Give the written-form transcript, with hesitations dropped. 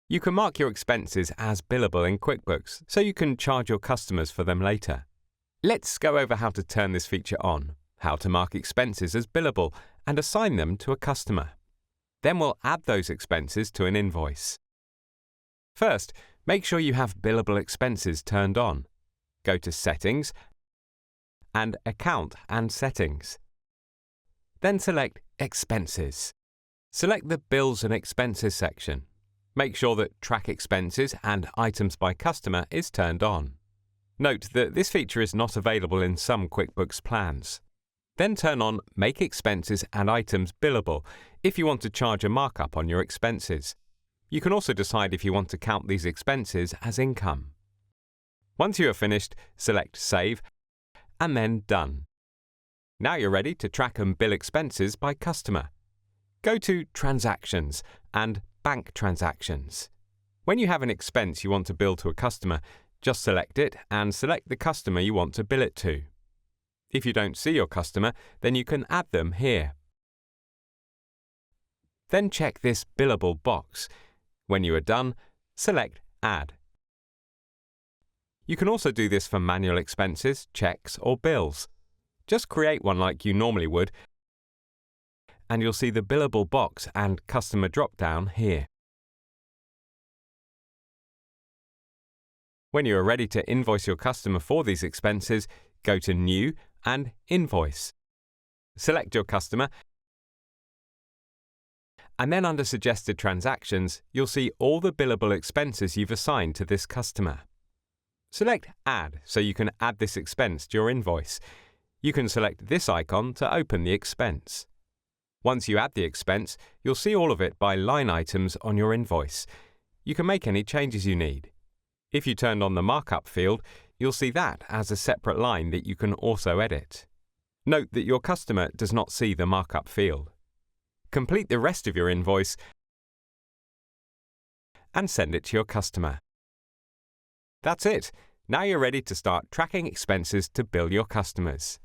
You can mark your expenses as billable in QuickBooks so you can charge your customers for them later. Let's go over how to turn this feature on, how to mark expenses as billable and assign them to a customer. Then we'll add those expenses to an invoice. First, make sure you have billable expenses turned on. Go to Settings and Account and Settings. Then select Expenses. Select the Bills and Expenses section. Make sure that Track Expenses and Items by Customer is turned on. Note that this feature is not available in some QuickBooks plans. Then turn on Make Expenses and Items Billable if you want to charge a markup on your expenses. You can also decide if you want to count these expenses as income. Once you are finished, select Save and then Done. Now you're ready to track and bill expenses by customer. Go to Transactions and Bank Transactions. When you have an expense you want to bill to a customer, just select it and select the customer you want to bill it to. If you don't see your customer, then you can add them here. Then check this Billable box. When you are done, select Add. You can also do this for manual expenses, checks, or bills. Just create one like you normally would, and you'll see the Billable box and Customer drop-down here. When you are ready to invoice your customer for these expenses, go to New and Invoice. Select your customer, and then under Suggested Transactions, you'll see all the billable expenses you've assigned to this customer. Select Add so you can add this expense to your invoice. You can select this icon to open the expense. Once you add the expense, you'll see all of it by line items on your invoice. You can make any changes you need. If you turned on the markup field, you'll see that as a separate line that you can also edit. Note that your customer does not see the markup field. Complete the rest of your invoice and send it to your customer. That's it. Now you're ready to start tracking expenses to bill your customers.